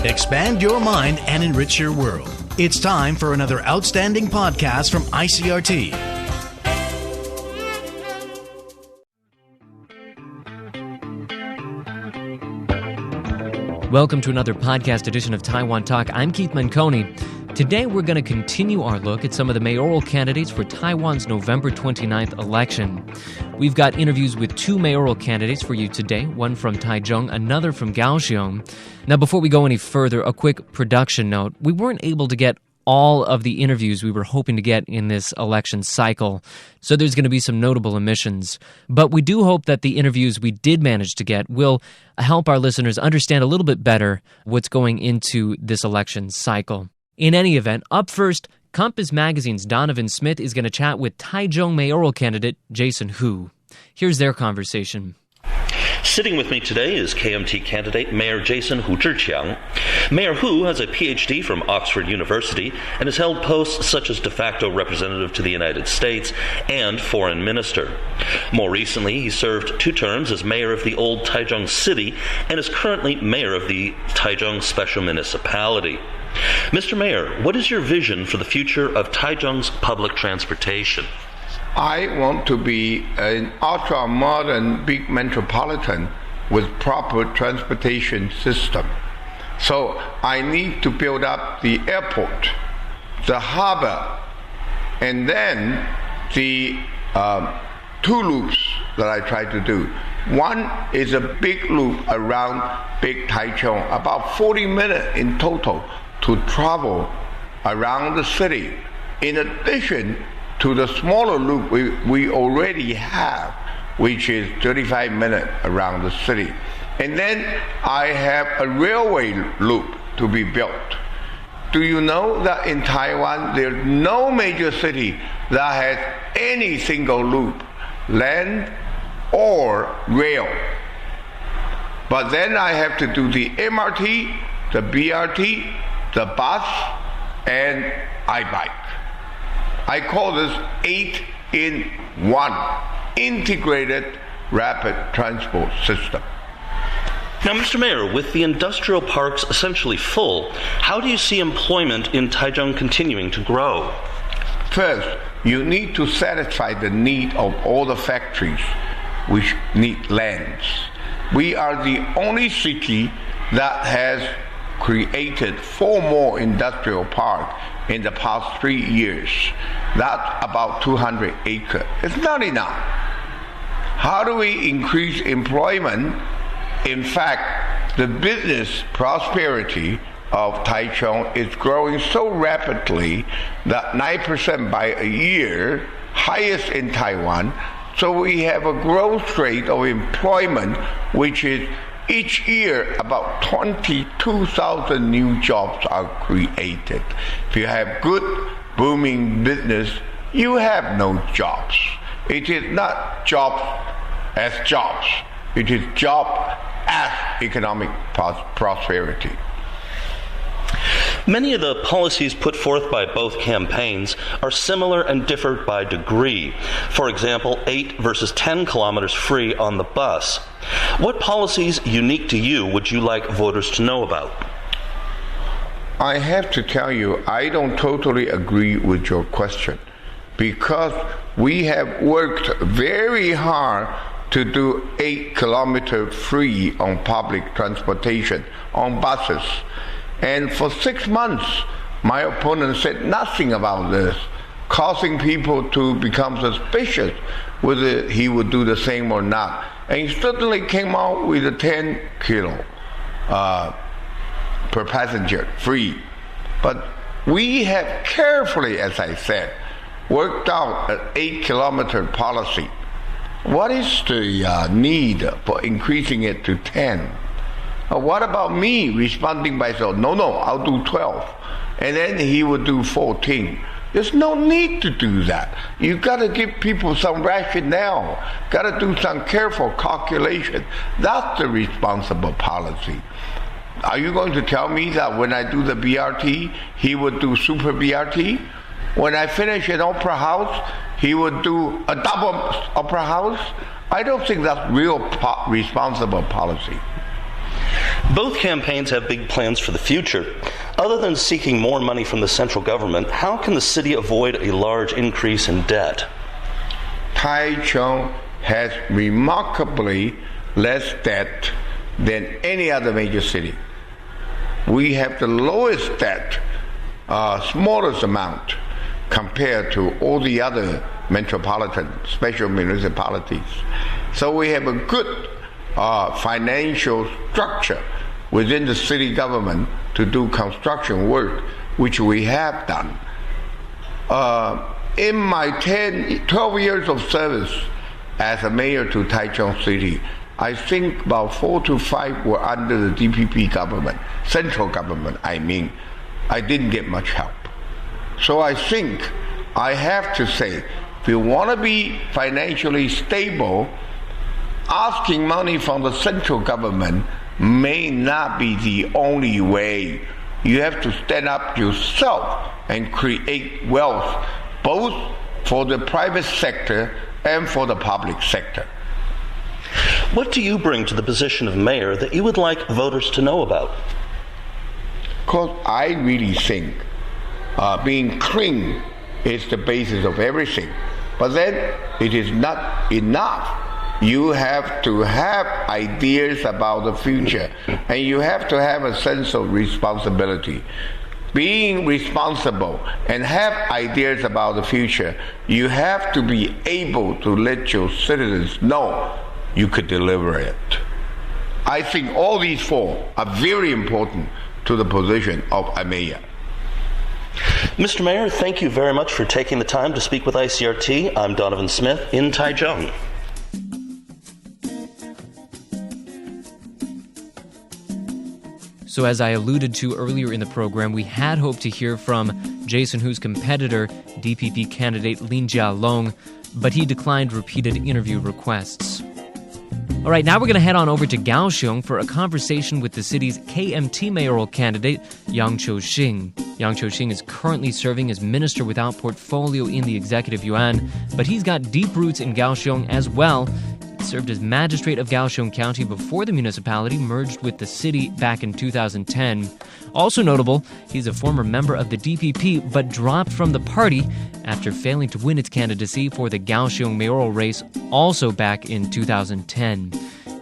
Expand your mind and enrich your world. It's time for another outstanding podcast from ICRT. Welcome to another podcast edition of Taiwan Talk. I'm Keith Manconi. Today we're going to continue our look at some of the mayoral candidates for Taiwan's November 29th election. We've got interviews with two mayoral candidates for you today, one from Taichung, another from Kaohsiung. Now, before we go any further, a quick production note. We weren't able to get all of the interviews we were hoping to get in this election cycle, so there's going to be some notable omissions. But we do hope that the interviews we did manage to get will help our listeners understand a little bit better what's going into this election cycle. In any event, up first, Compass Magazine's Donovan Smith is going to chat with Taichung mayoral candidate Jason Hu. Here's their conversation. Sitting with me today is KMT candidate Mayor Jason Hu Zhiqiang. Mayor Hu has a PhD from Oxford University and has held posts such as de facto representative to the United States and foreign minister. More recently, he served 2 terms as mayor of the old Taichung city and is currently mayor of the Taichung special municipality. Mr. Mayor, what is your vision for the future of Taichung's public transportation? I want to be an ultra-modern big metropolitan with proper transportation system. So I need to build up the airport, the harbor, and then the 2 loops that I try to do. One is a big loop around Big Taichung, about 40 minutes in total to travel around the city. In addition to the smaller loop we already have, which is 35 minutes around the city. And then I have a railway loop to be built. Do you know that in Taiwan there's no major city that has any single loop, land or rail? But then I have to do the MRT, the BRT, the bus, and iBike. I call this 8-in-1, integrated rapid transport system. Now, Mr. Mayor, with the industrial parks essentially full, how do you see employment in Taichung continuing to grow? First, you need to satisfy the need of all the factories which need lands. We are the only city that has created 4 more industrial parks in the past 3 years. That's about 200 acres. It's not enough. How do we increase employment? In fact, the business prosperity of Taichung is growing so rapidly that 9% by a year, highest in Taiwan. So we have a growth rate of employment which is each year about 22,000 new jobs are created. If you have good booming business, you have no jobs. It is not jobs as jobs. It is job as economic prosperity. Many of the policies put forth by both campaigns are similar and differ by degree. For example, 8 versus 10 kilometers free on the bus. What policies unique to you would you like voters to know about? I have to tell you, I don't totally agree with your question, because we have worked very hard to do 8 kilometers free on public transportation, on buses. And for 6 months, my opponent said nothing about this, causing people to become suspicious whether he would do the same or not. And he suddenly came out with a 10 kilo per passenger free. But we have carefully, as I said, worked out an 8 kilometer policy. What is the need for increasing it to 10? What about me responding by saying, no, I'll do 12. And then he would do 14. There's no need to do that. You've got to give people some rationale. Got to do some careful calculation. That's the responsible policy. Are you going to tell me that when I do the BRT, he would do super BRT? When I finish an opera house, he would do a double opera house? I don't think that's real responsible policy. Both campaigns have big plans for the future. Other than seeking more money from the central government, how can the city avoid a large increase in debt? Taichung has remarkably less debt than any other major city. We have the lowest debt, smallest amount compared to all the other metropolitan special municipalities. So we have a good financial structure within the city government to do construction work, which we have done. In my 12 years of service as a mayor to Taichung City, I think about 4 to 5 were under the DPP government, central government, I mean. I didn't get much help. So I think I have to say, if you want to be financially stable, asking money from the central government may not be the only way. You have to stand up yourself and create wealth, both for the private sector and for the public sector. What do you bring to the position of mayor that you would like voters to know about? Because I really think being clean is the basis of everything. But then it is not enough. You have to have ideas about the future, and you have to have a sense of responsibility. Being responsible and have ideas about the future, you have to be able to let your citizens know you could deliver it. I think all these four are very important to the position of a mayor. Mr. Mayor, thank you very much for taking the time to speak with ICRT. I'm Donovan Smith in Taichung. So as I alluded to earlier in the program, we had hoped to hear from Jason Hu's competitor, DPP candidate Lin Jialong, but he declined repeated interview requests. All right, now we're going to head on over to Kaohsiung for a conversation with the city's KMT mayoral candidate, Chiu-hsing. Chiu-hsing is currently serving as minister without portfolio in the executive yuan, but he's got deep roots in Kaohsiung as well. He served as magistrate of Kaohsiung County before the municipality merged with the city back in 2010. Also notable, he's a former member of the DPP but dropped from the party after failing to win its candidacy for the Kaohsiung mayoral race also back in 2010.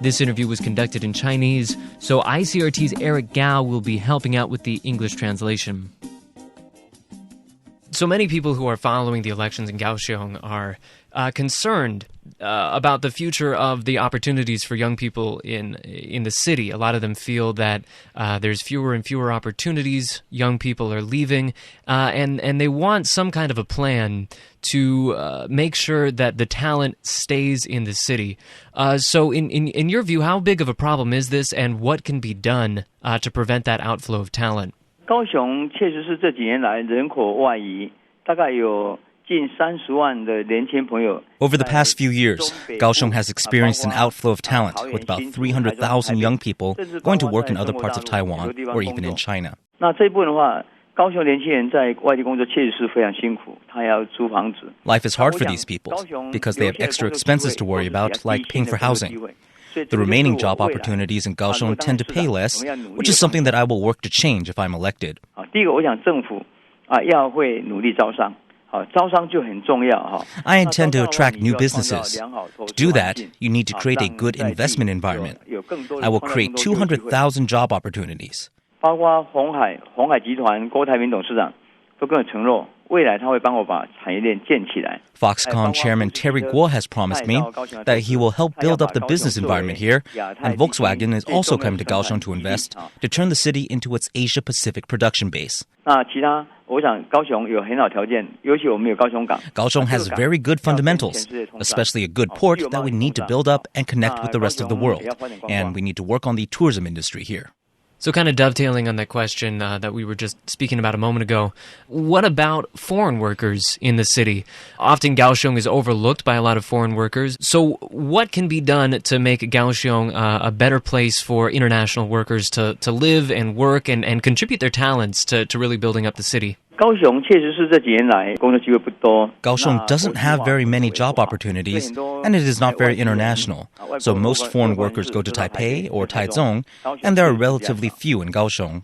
This interview was conducted in Chinese, so ICRT's Eric Gao will be helping out with the English translation. So many people who are following the elections in Kaohsiung are concerned about the future of the opportunities for young people in the city. A lot of them feel that there's fewer and fewer opportunities. Young people are leaving, and they want some kind of a plan to make sure that the talent stays in the city. So in your view, how big of a problem is this, and what can be done to prevent that outflow of talent? 高雄确实是这几年来人口外移，大概有近30万的年轻朋友。 Over the past few years, Kaohsiung has experienced an outflow of talent, with about 300,000 young people going to work in other parts of Taiwan or even in China. 那这一部分的话，高雄年轻人在外地工作确实是非常辛苦，他要租房子。 Life is hard for these people because they have extra expenses to worry about, like paying for housing. The remaining job opportunities in Kaohsiung tend to pay less, which is something that I will work to change if I'm elected. 第一个，我想政府要会努力招商。 招商就很重要。 I intend to attract new businesses. To do that, you need to create a good investment environment. I will create 200,000 job opportunities. 包括鸿海集团郭台铭董事长都跟我承诺，未来他会帮我把产业链建起来。 Foxconn chairman Terry Guo has promised me that he will help build up the business environment here, and Volkswagen is also coming to Kaohsiung to invest to turn the city into its Asia-Pacific production base. 那其他，我想高雄有很好条件，尤其我们有高雄港。 Kaohsiung has very good fundamentals, especially a good port that we need to build up and connect with the rest of the world, and we need to work on the tourism industry here. So kind of dovetailing on that question that we were just speaking about a moment ago, what about foreign workers in the city? Often Kaohsiung is overlooked by a lot of foreign workers. So what can be done to make Kaohsiung a better place for international workers to live and work and contribute their talents to really building up the city? Kaohsiung doesn't have very many job opportunities, and it is not very international. So most foreign workers go to Taipei or Taichung, and there are relatively few in Kaohsiung.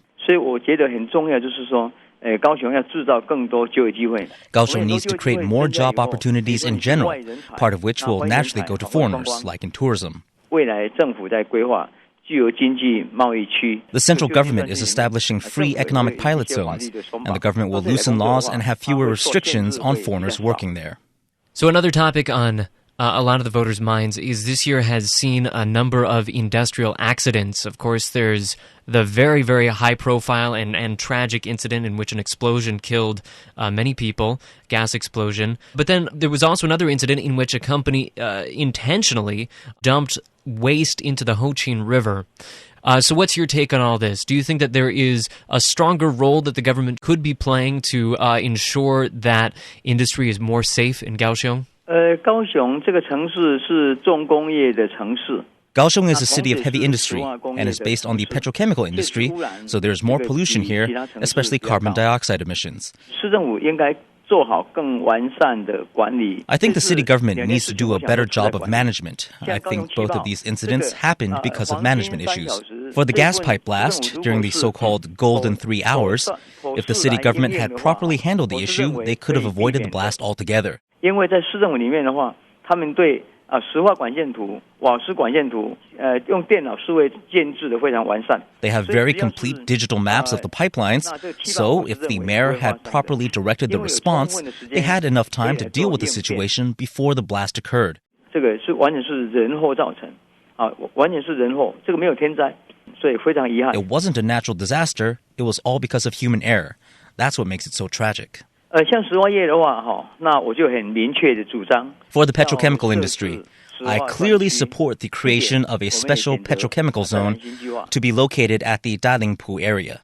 Kaohsiung needs to create more job opportunities in general, part of which will naturally go to foreigners, like in tourism. The central government is establishing free economic pilot zones, and the government will loosen laws and have fewer restrictions on foreigners working there. So another topic on a lot of the voters' minds is this year has seen a number of industrial accidents. Of course, there's the very, very high-profile and tragic incident in which an explosion killed many people, gas explosion. But then there was also another incident in which a company intentionally dumped waste into the Ho-Chin River. So what's your take on all this? Do you think that there is a stronger role that the government could be playing to ensure that industry is more safe in Kaohsiung? Kaohsiung is a city of heavy industry and is based on the petrochemical industry, so there's more pollution here, especially carbon dioxide emissions. I think the city government needs to do a better job of management. I think both of these incidents happened because of management issues. For the gas pipe blast, during the so-called golden 3 hours, if the city government had properly handled the issue, they could have avoided the blast altogether. They have very complete digital maps of the pipelines, so if the mayor had properly directed the response, they had enough time to deal with the situation before the blast occurred. It wasn't a natural disaster, it was all because of human error. That's what makes it so tragic. For the petrochemical industry, I clearly support the creation of a special petrochemical zone to be located at the Dalingpu area.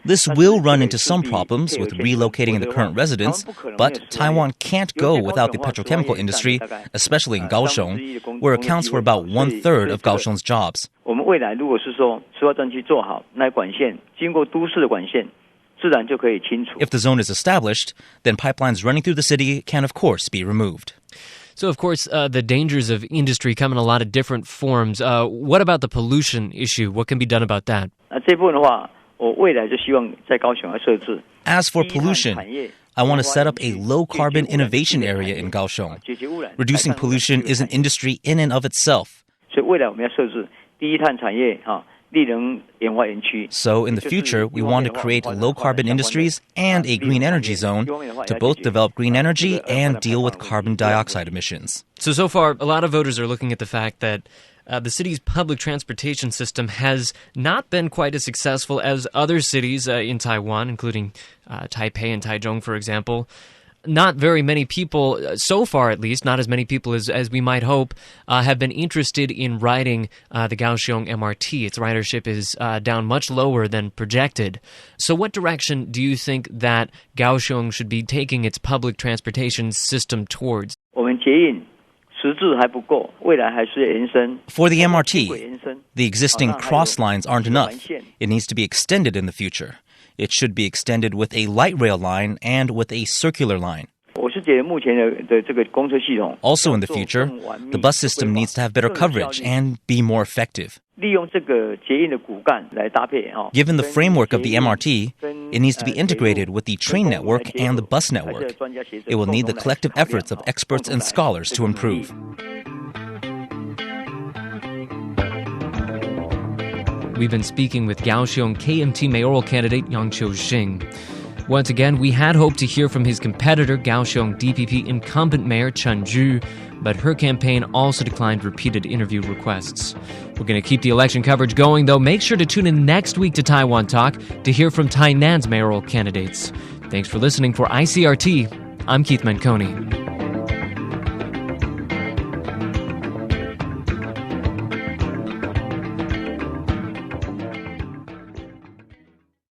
This will run into some problems with relocating the current residents, but Taiwan can't go without the petrochemical industry, especially in Kaohsiung, where it accounts for about 1/3 of Kaohsiung's jobs. If the zone is established, then pipelines running through the city can, of course, be removed. So, of course, the dangers of industry come in a lot of different forms. What about the pollution issue? What can be done about that? As for pollution, I want to set up a low-carbon innovation area in Kaohsiung. Reducing pollution is an industry in and of itself. So in the future, we want to create low-carbon industries and a green energy zone to both develop green energy and deal with carbon dioxide emissions. So far, a lot of voters are looking at the fact that the city's public transportation system has not been quite as successful as other cities in Taiwan, including Taipei and Taichung, for example. Not very many people, so far at least, not as many people as we might hope, have been interested in riding the Kaohsiung MRT. Its ridership is down much lower than projected. So what direction do you think that Kaohsiung should be taking its public transportation system towards? For the MRT, the existing cross lines aren't enough. It needs to be extended in the future. It should be extended with a light rail line and with a circular line. Also in the future, the bus system needs to have better coverage and be more effective. Given the framework of the MRT, it needs to be integrated with the train network and the bus network. It will need the collective efforts of experts and scholars to improve. We've been speaking with Kaohsiung KMT mayoral candidate Yang Chiu-hsing. Once again, we had hoped to hear from his competitor, Kaohsiung DPP incumbent mayor Chen Ju, but her campaign also declined repeated interview requests. We're going to keep the election coverage going, though. Make sure to tune in next week to Taiwan Talk to hear from Tainan's mayoral candidates. Thanks for listening. For ICRT, I'm Keith Manconi.